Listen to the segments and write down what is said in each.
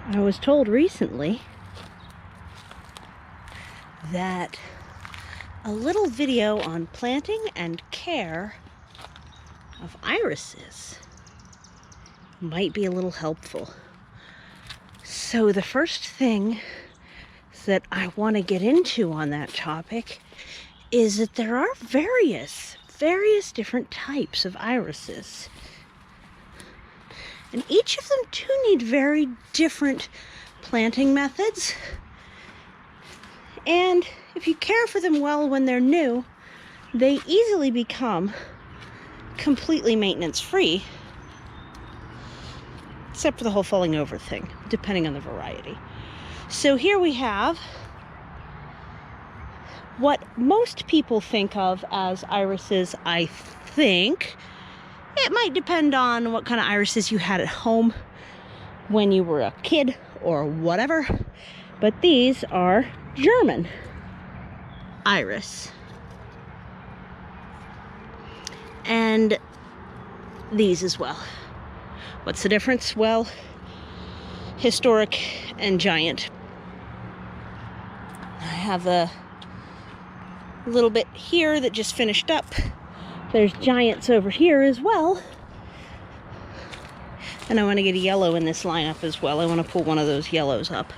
I was told recently that a little video on planting and care of irises might be a little helpful. So the first thing that I want to get into on that topic is that there are various different types of irises. And each of them do need very different planting methods. And if you care for them well when they're new, they easily become completely maintenance-free, except for the whole falling over thing, depending on the variety. So here we have what most people think of as irises, I think. It might depend on what kind of irises you had at home when you were a kid or whatever, but these are German iris. And these as well. What's the difference? Well, historic and giant. I have a little bit here that just finished up. There's giants over here as well. And I want to get a yellow in this lineup as well. I want to pull one of those yellows up.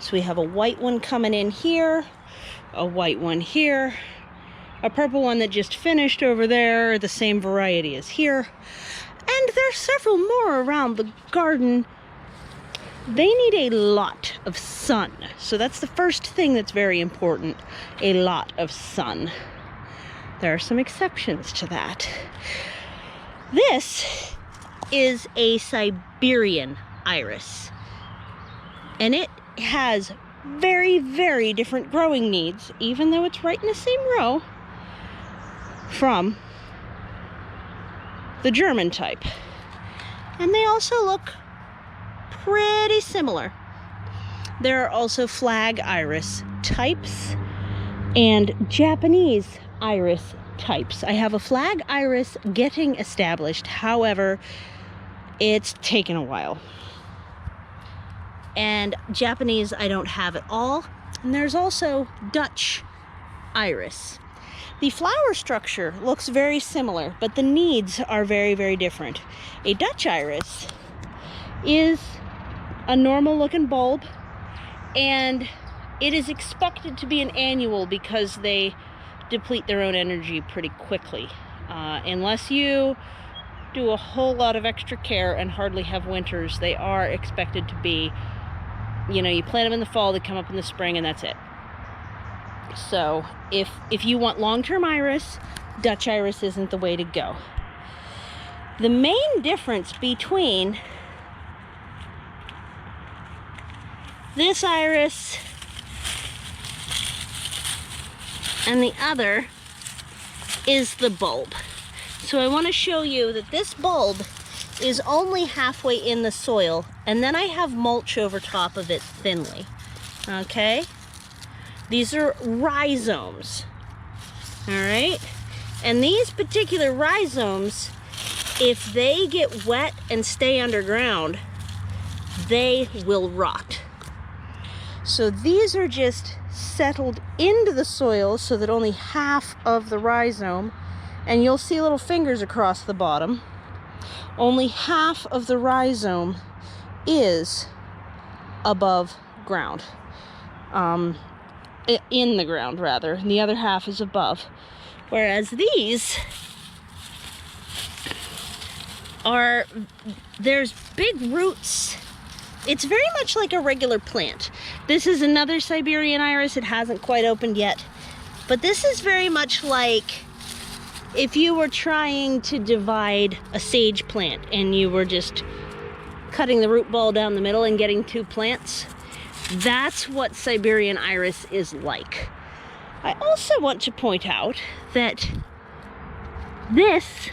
So we have a white one coming in here, a white one here, a purple one that just finished over there, the same variety as here. And there's several more around the garden. They need a lot of sun. So that's the first thing that's very important, a lot of sun. There are some exceptions to that. This is a Siberian iris, and it has very different growing needs, even though it's right in the same row from the German type. And they also look pretty similar. There are also flag iris types and Japanese iris types. I have a flag iris getting established, however, it's taken a while. And Japanese I don't have at all. And there's also Dutch iris. The flower structure looks very similar, but the needs are very different. A Dutch iris is a normal looking bulb, and it is expected to be an annual because they deplete their own energy pretty quickly. Unless you do a whole lot of extra care and hardly have winters, they are expected to be, you know, you plant them in the fall, they come up in the spring, and that's it. So if you want long-term iris, Dutch iris isn't the way to go. The main difference between this iris and the other is the bulb. So I want to show you that this bulb is only halfway in the soil, and then I have mulch over top of it thinly. Okay? These are rhizomes. Alright? And these particular rhizomes, if they get wet and stay underground, they will rot. So these are just settled into the soil so that only half of the rhizome, and you'll see little fingers across the bottom, only half of the rhizome is above ground. In the ground rather, and the other half is above. Whereas these are, there's big roots. It's very much like a regular plant. This is another Siberian iris. It hasn't quite opened yet. But this is very much like if you were trying to divide a sage plant and you were just cutting the root ball down the middle and getting two plants. That's what Siberian iris is like. I also want to point out that this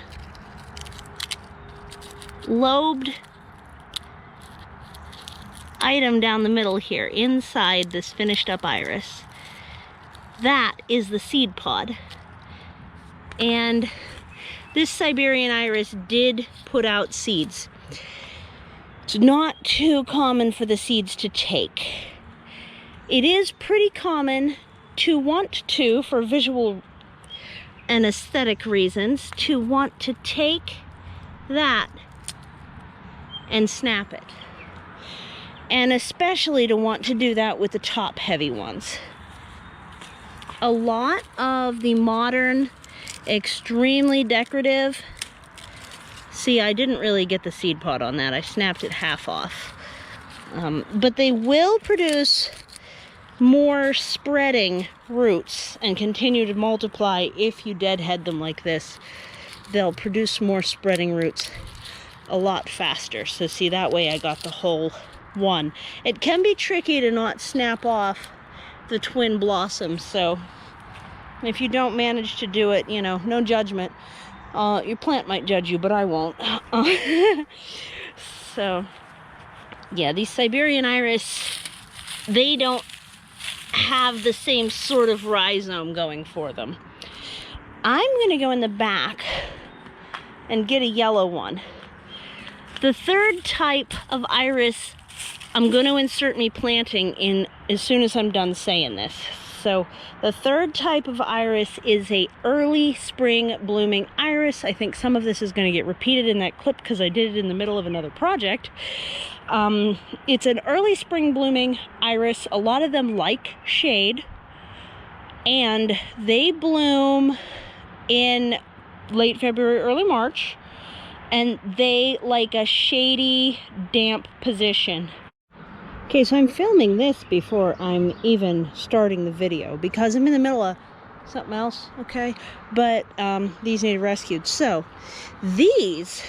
lobed item down the middle here, inside this finished up iris, that is the seed pod. And this Siberian iris did put out seeds. It's not too common for the seeds to take. It is pretty common to want to, for visual and aesthetic reasons, to want to take that and snap it. And especially to want to do that with the top heavy ones. A lot of the modern, extremely decorative, see, I didn't really get the seed pod on that. I snapped it half off. But they will produce more spreading roots and continue to multiply if you deadhead them like this. They'll produce more spreading roots a lot faster. So see, that way I got the whole one. It can be tricky to not snap off the twin blossoms, so if you don't manage to do it, you know, no judgment. Your plant might judge you, but I won't. So yeah, these Siberian Iris, they don't have the same sort of rhizome going for them. I'm gonna go in the back and get a yellow one. The third type of iris I'm going to insert me planting in as soon as I'm done saying this. So the third type of iris is a early spring blooming iris. I think some of this is going to get repeated in that clip because I did it in the middle of another project. It's an early spring blooming iris. A lot of them like shade, and they bloom in late February, early March, and they like a shady, damp position. Okay, so I'm filming this before I'm even starting the video because I'm in the middle of something else, okay? But these need rescued. So these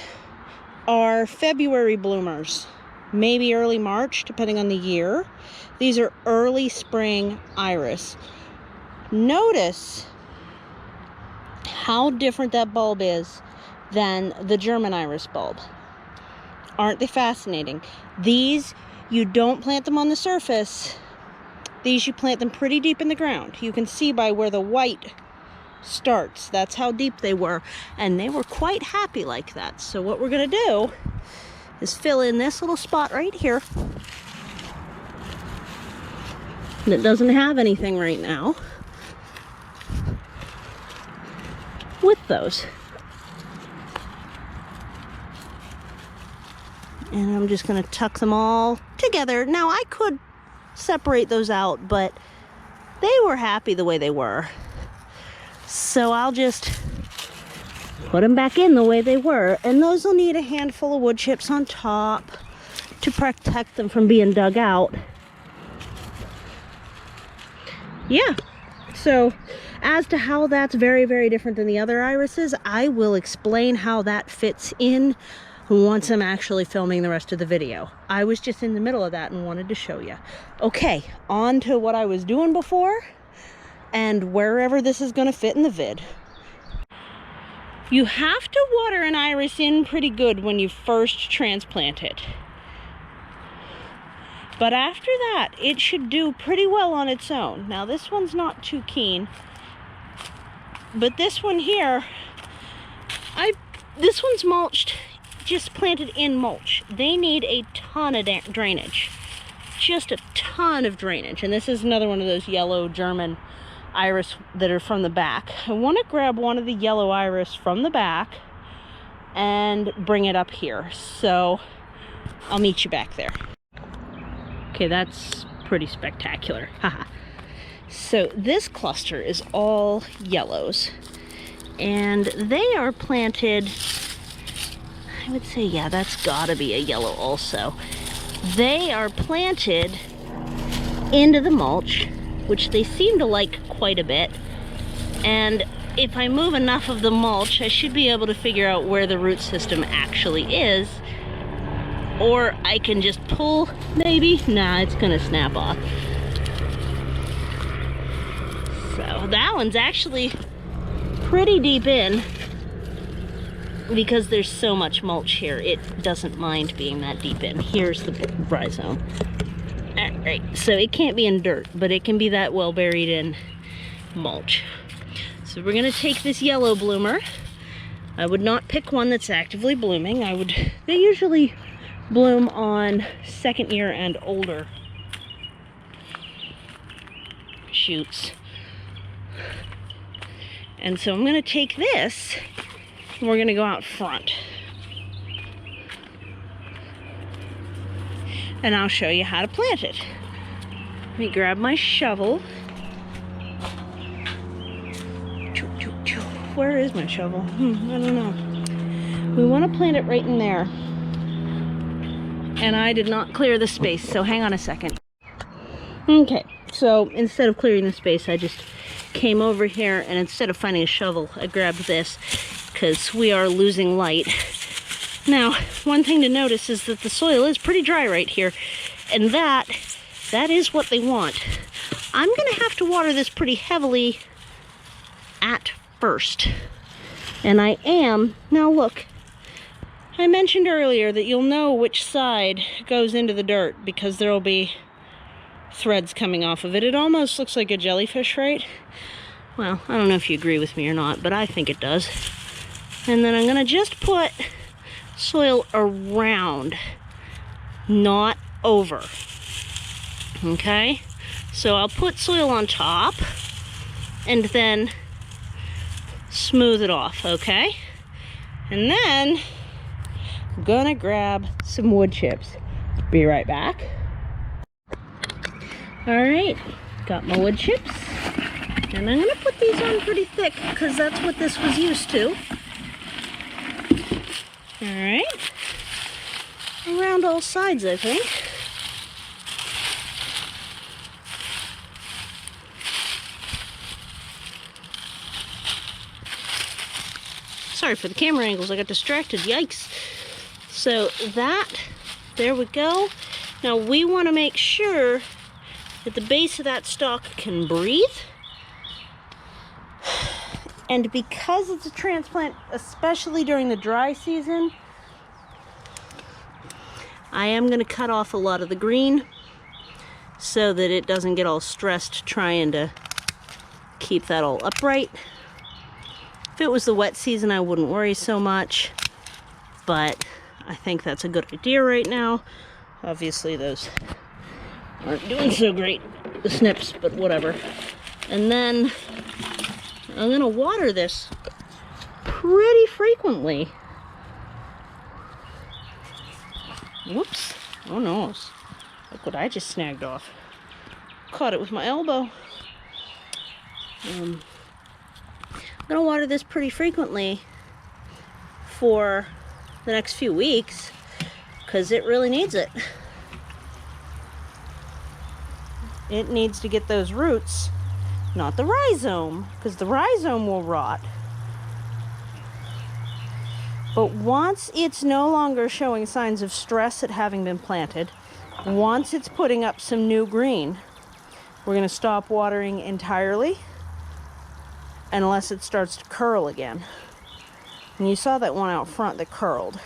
are February bloomers, maybe early March, depending on the year. These are early spring iris. Notice how different that bulb is than the German iris bulb. Aren't they fascinating? These, you don't plant them on the surface. These, you plant them pretty deep in the ground. You can see by where the white starts. That's how deep they were. And they were quite happy like that. So what we're going to do is fill in this little spot right here that doesn't have anything right now with those. And I'm just going to tuck them all together. Now, I could separate those out, but they were happy the way they were. So I'll just put them back in the way they were. And those will need a handful of wood chips on top to protect them from being dug out. Yeah. So as to how that's very, very different than the other irises, I will explain how that fits in once I'm actually filming the rest of the video. I was just in the middle of that and wanted to show you. Okay, on to what I was doing before and wherever this is going to fit in the vid. You have to water an iris in pretty good when you first transplant it. But after that, it should do pretty well on its own. Now, this one's not too keen, but this one here, this one's mulched, just planted in mulch. They need a ton of drainage, just a ton of drainage. And this is another one of those yellow German iris that are from the back. I want to grab one of the yellow iris from the back and bring it up here. So I'll meet you back there. Okay, that's pretty spectacular. Haha. So this cluster is all yellows, and they are planted, I would say, yeah, that's gotta be a yellow also. They are planted into the mulch, which they seem to like quite a bit. And if I move enough of the mulch, I should be able to figure out where the root system actually is. Or I can just pull, maybe. Nah, it's gonna snap off. So that one's actually pretty deep in, because there's so much mulch here, it doesn't mind being that deep in. Here's the rhizome. Alright, so it can't be in dirt, but it can be that well buried in mulch. So we're gonna take this yellow bloomer. I would not pick one that's actively blooming. They usually bloom on second year and older shoots. And so I'm going to take this and we're going to go out front. And I'll show you how to plant it. Let me grab my shovel. Where is my shovel? I don't know. We want to plant it right in there. And I did not clear the space, so hang on a second. Okay, so instead of clearing the space, I just came over here, and instead of finding a shovel, I grabbed this because we are losing light. Now, one thing to notice is that the soil is pretty dry right here, and that is what they want. I'm going to have to water this pretty heavily at first, and I am. Now look, I mentioned earlier that you'll know which side goes into the dirt because there will be threads coming off of it. It almost looks like a jellyfish, right? Well, I don't know if you agree with me or not, but I think it does. And then I'm going to just put soil around, not over. Okay? So I'll put soil on top and then smooth it off, okay? And then I'm gonna grab some wood chips. Be right back. All right, got my wood chips. And I'm gonna put these on pretty thick because that's what this was used to. All right, around all sides, I think. Sorry for the camera angles, I got distracted, yikes. So there we go. Now we want to make sure that the base of that stalk can breathe. And because it's a transplant, especially during the dry season, I am going to cut off a lot of the green so that it doesn't get all stressed trying to keep that all upright. If it was the wet season, I wouldn't worry so much, but I think that's a good idea right now. Obviously, those aren't doing so great, the snips, but whatever. And then I'm gonna water this pretty frequently. Whoops, oh no, look what I just snagged off. Caught it with my elbow. I'm gonna water this pretty frequently for the next few weeks because it really needs it. It needs to get those roots, not the rhizome, because the rhizome will rot. But once it's no longer showing signs of stress at having been planted, once it's putting up some new green, we're going to stop watering entirely unless it starts to curl again. And you saw that one out front that curled.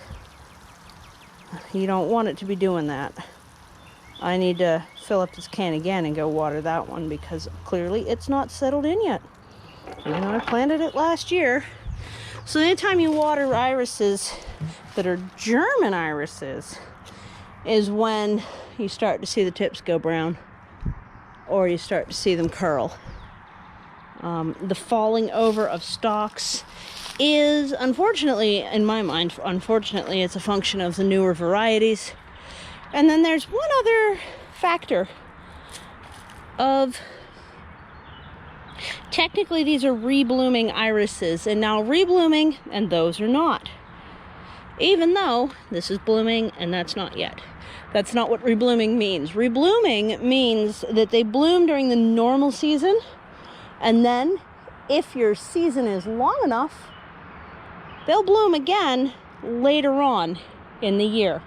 You don't want it to be doing that. I need to fill up this can again and go water that one because clearly it's not settled in yet. Even though I planted it last year. So anytime you water irises that are German irises is when you start to see the tips go brown or you start to see them curl. The falling over of stalks is, unfortunately, in my mind, unfortunately, it's a function of the newer varieties. And then there's one other factor of, technically these are reblooming irises, and now reblooming, and those are not. Even though this is blooming and that's not yet. That's not what reblooming means. Reblooming means that they bloom during the normal season, and then if your season is long enough, they'll bloom again later on in the year.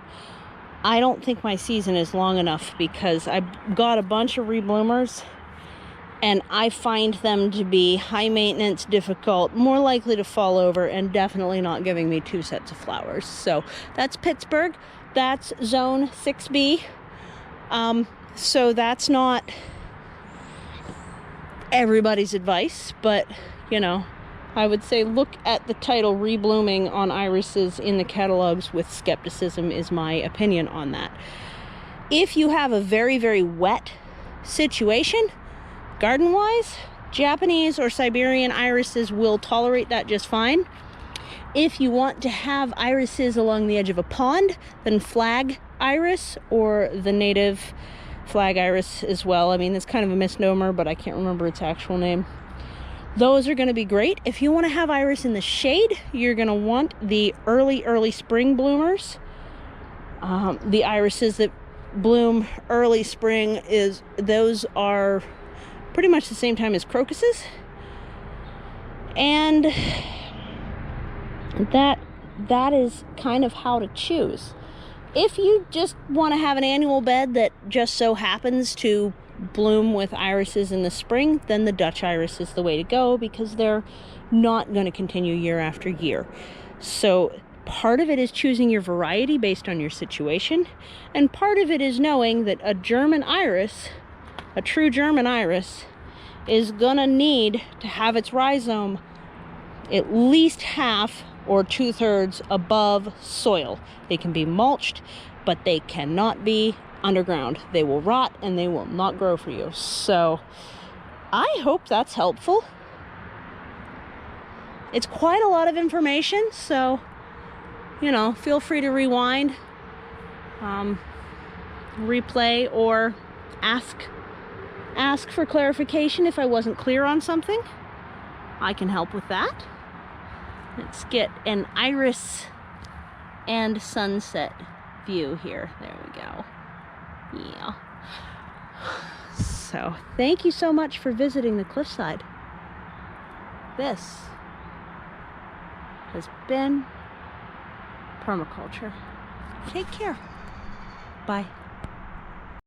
I don't think my season is long enough because I've got a bunch of rebloomers and I find them to be high maintenance, difficult, more likely to fall over, and definitely not giving me 2 sets of flowers. So that's Pittsburgh. That's zone 6B. So that's not everybody's advice, but you know, I would say look at the title Reblooming on irises in the catalogs with skepticism is my opinion on that. If you have a very, very wet situation, garden-wise, Japanese or Siberian irises will tolerate that just fine. If you want to have irises along the edge of a pond, then flag iris or the native flag iris as well. I mean, it's kind of a misnomer, but I can't remember its actual name. Those are going to be great. If you want to have iris in the shade, you're going to want the early spring bloomers. The irises that bloom early spring, those are pretty much the same time as crocuses. And that is kind of how to choose. If you just want to have an annual bed that just so happens to bloom with irises in the spring, then the Dutch iris is the way to go, because they're not going to continue year after year. So part of it is choosing your variety based on your situation, and part of it is knowing that a German iris, a true German iris, is gonna need to have its rhizome at least half or 2/3 above soil. They can be mulched, but they cannot be underground. They will rot and they will not grow for you. So I hope that's helpful. It's quite a lot of information, so you know, feel free to rewind, replay, or ask for clarification if I wasn't clear on something. I can help with that. Let's get an iris and sunset view here. There we go. Yeah. So, thank you so much for visiting the cliffside. This has been Permaculture. Take care. Bye.